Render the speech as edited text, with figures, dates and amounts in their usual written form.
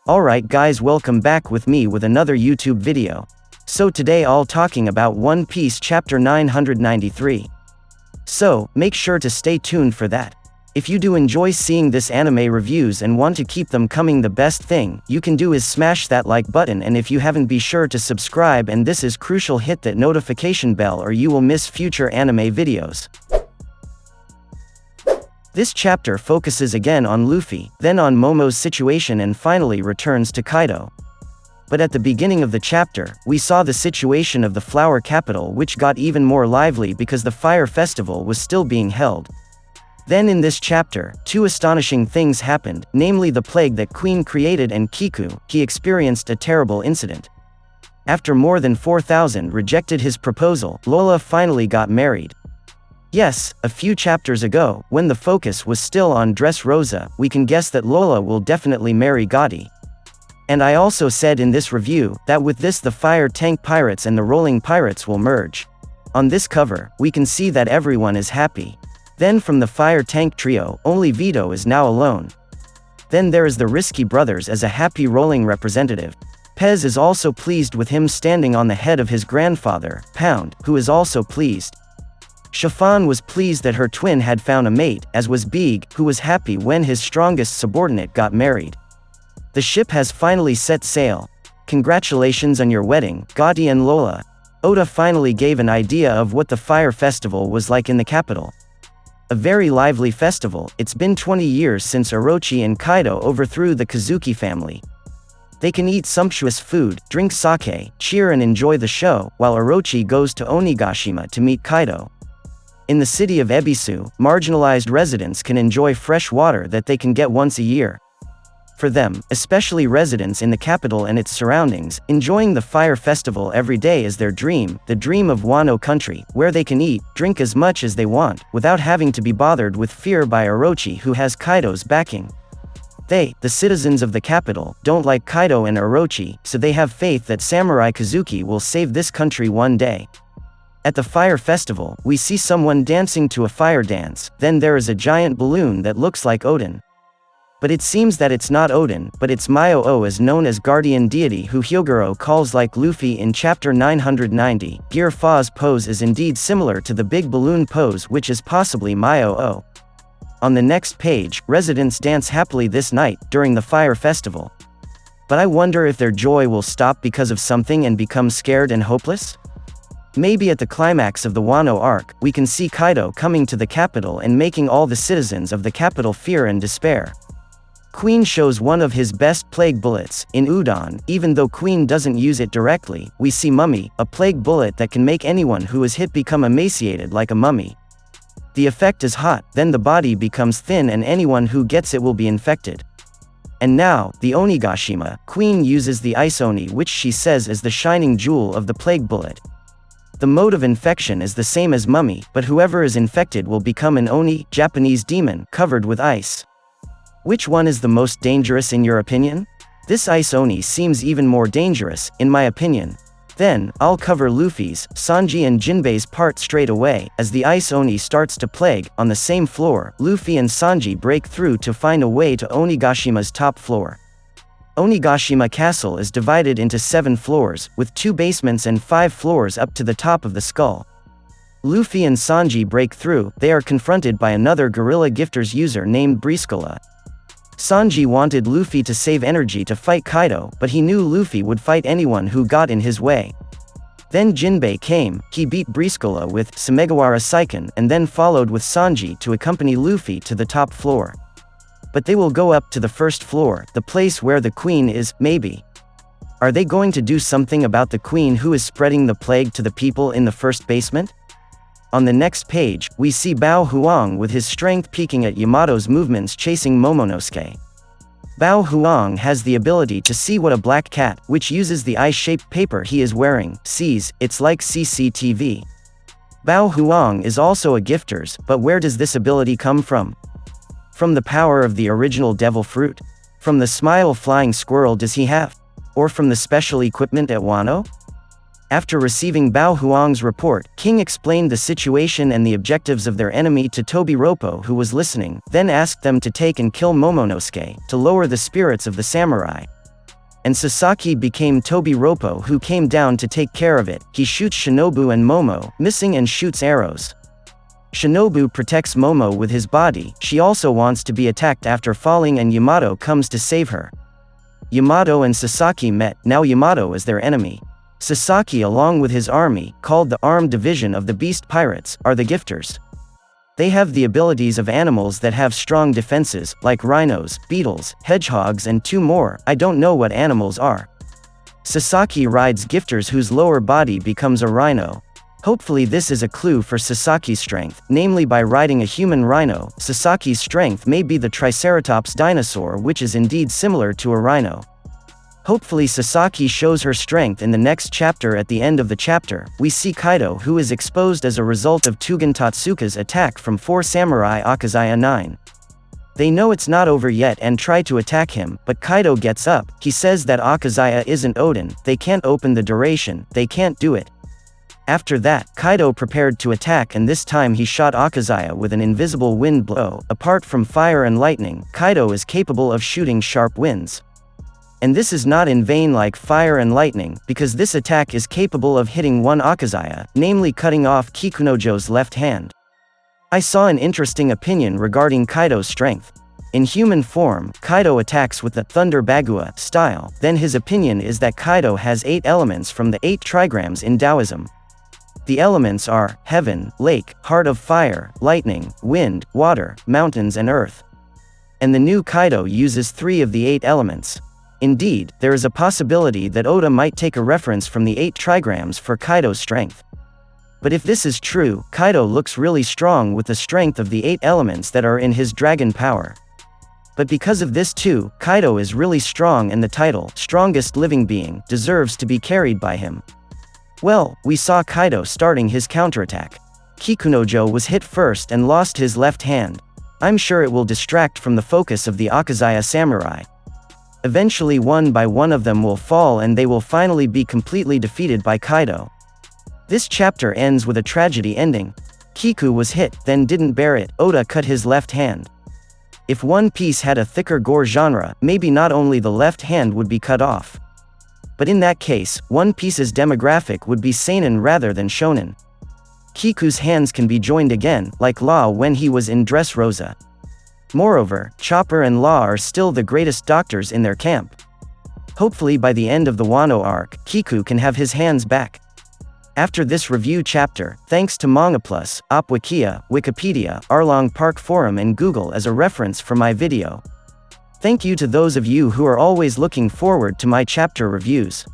Alright guys, welcome back with me with another YouTube video. So today I'll talking about One Piece chapter 993. So, make sure to stay tuned for that. If you do enjoy seeing this anime reviews and want to keep them coming, the best thing you can do is smash that like button, and if you haven't, be sure to subscribe, and this is crucial, hit that notification bell or you will miss future anime videos. This chapter focuses again on Luffy, then on Momo's situation, and finally returns to Kaido. But at the beginning of the chapter, we saw the situation of the Flower Capital, which got even more lively because the Fire Festival was still being held. Then in this chapter, two astonishing things happened, namely the plague that Queen created and Kiku, he experienced a terrible incident. After more than 4,000 rejected his proposal, Lola finally got married. Yes, a few chapters ago, when the focus was still on Dressrosa, we can guess that Lola will definitely marry Gotti. And I also said in this review, that with this the Fire Tank Pirates and the Rolling Pirates will merge. On this cover, we can see that everyone is happy. Then from the Fire Tank trio, only Vito is now alone. Then there is the Risky Brothers as a happy Rolling representative. Pez is also pleased with him standing on the head of his grandfather, Pound, who is also pleased. Chiffon was pleased that her twin had found a mate, as was Beeg, who was happy when his strongest subordinate got married. The ship has finally set sail. Congratulations on your wedding, Gotti and Lola. Oda finally gave an idea of what the Fire Festival was like in the capital. A very lively festival. It's been 20 years since Orochi and Kaido overthrew the Kazuki family. They can eat sumptuous food, drink sake, cheer and enjoy the show, while Orochi goes to Onigashima to meet Kaido. In the city of Ebisu, marginalized residents can enjoy fresh water that they can get once a year. For them, especially residents in the capital and its surroundings, enjoying the Fire Festival every day is their dream, the dream of Wano country, where they can eat, drink as much as they want, without having to be bothered with fear by Orochi, who has Kaido's backing. They, the citizens of the capital, don't like Kaido and Orochi, so they have faith that Samurai Kazuki will save this country one day. At the Fire Festival, we see someone dancing to a fire dance, then there is a giant balloon that looks like Odin. But it seems that it's not Odin, but it's Myo-O, as known as guardian deity, who Hyogoro calls like Luffy in chapter 990. Gear Fa's pose is indeed similar to the big balloon pose, which is possibly Myo-O. On the next page, residents dance happily this night, during the Fire Festival. But I wonder if their joy will stop because of something and become scared and hopeless? Maybe at the climax of the Wano arc, we can see Kaido coming to the capital and making all the citizens of the capital fear and despair. Queen shows one of his best plague bullets, in Udon. Even though Queen doesn't use it directly, we see Mummy, a plague bullet that can make anyone who is hit become emaciated like a mummy. The effect is hot, then the body becomes thin and anyone who gets it will be infected. And now, the Onigashima, Queen uses the Ice Oni, which she says is the shining jewel of the plague bullet. The mode of infection is the same as Mummy, but whoever is infected will become an Oni, Japanese demon, covered with ice. Which one is the most dangerous in your opinion? This Ice Oni seems even more dangerous, in my opinion. Then, I'll cover Luffy's, Sanji and Jinbei's part straight away. As the Ice Oni starts to plague, on the same floor, Luffy and Sanji break through to find a way to Onigashima's top floor. Onigashima Castle is divided into 7 floors, with 2 basements and 5 floors up to the top of the skull. Luffy and Sanji break through. They are confronted by another Gorilla Gifters user named Briscola. Sanji wanted Luffy to save energy to fight Kaido, but he knew Luffy would fight anyone who got in his way. Then Jinbei came, he beat Briscola with Sumegawara Seiken, and then followed with Sanji to accompany Luffy to the top floor. But they will go up to the first floor, the place where the Queen is, maybe. Are they going to do something about the Queen who is spreading the plague to the people in the first basement? On the next page, we see Bao Huang with his strength peeking at Yamato's movements chasing Momonosuke. Bao Huang has the ability to see what a black cat, which uses the eye-shaped paper he is wearing, sees. It's like CCTV. Bao Huang is also a gifter's, but where does this ability come from? From the power of the original devil fruit? From the smile flying squirrel does he have? Or from the special equipment at Wano? After receiving Bao Huang's report, King explained the situation and the objectives of their enemy to Tobiropo, who was listening, then asked them to take and kill Momonosuke, to lower the spirits of the samurai. and Sasaki became Tobi-Roppo, who came down to take care of it. He shoots Shinobu and Momo, missing, and shoots arrows. Shinobu protects Momo with his body. She also wants to be attacked after falling, and Yamato comes to save her. Yamato and Sasaki met, now Yamato is their enemy. Sasaki, along with his army, called the Armed Division of the Beast Pirates, are the Gifters. They have the abilities of animals that have strong defenses, like rhinos, beetles, hedgehogs, and 2 more, I don't know what animals are. Sasaki rides Gifters whose lower body becomes a rhino. Hopefully this is a clue for Sasaki's strength, namely by riding a human rhino, Sasaki's strength may be the Triceratops dinosaur, which is indeed similar to a rhino. Hopefully Sasaki shows her strength in the next chapter. At the end of the chapter, we see Kaido, who is exposed as a result of Tugen Tatsuka's attack from 4 samurai Akazaya 9. They know it's not over yet and try to attack him, but Kaido gets up. He says that Akazaya isn't Odin, they can't open the duration, they can't do it. After that, Kaido prepared to attack, and this time he shot Akazaya with an invisible wind blow. Apart from fire and lightning, Kaido is capable of shooting sharp winds. And this is not in vain like fire and lightning, because this attack is capable of hitting one Akazaya, namely cutting off Kikunojo's left hand. I saw an interesting opinion regarding Kaido's strength. In human form, Kaido attacks with the Thunder Bagua style, then his opinion is that Kaido has 8 elements from the 8 trigrams in Taoism. The elements are heaven, lake, heart of fire, lightning, wind, water, mountains, and earth. And the new Kaido uses 3 of the 8 elements. Indeed, there is a possibility that Oda might take a reference from the 8 trigrams for Kaido's strength. But if this is true, Kaido looks really strong with the strength of the 8 elements that are in his dragon power. But because of this too, Kaido is really strong, and the title, Strongest Living Being, deserves to be carried by him. Well, we saw Kaido starting his counterattack. Kikunojo was hit first and lost his left hand. I'm sure it will distract from the focus of the Akazaya samurai. Eventually one by one of them will fall, and they will finally be completely defeated by Kaido. This chapter ends with a tragedy ending. Kiku was hit, then didn't bear it. Oda cut his left hand. If One Piece had a thicker gore genre, maybe not only the left hand would be cut off. But in that case, One Piece's demographic would be seinen rather than shonen. Kiku's hands can be joined again, like Law when he was in Dressrosa. Moreover, Chopper and Law are still the greatest doctors in their camp. Hopefully by the end of the Wano arc, Kiku can have his hands back. After this review chapter, thanks to MangaPlus, Opwikia, Wikipedia, Arlong Park Forum and Google as a reference for my video. Thank you to those of you who are always looking forward to my chapter reviews.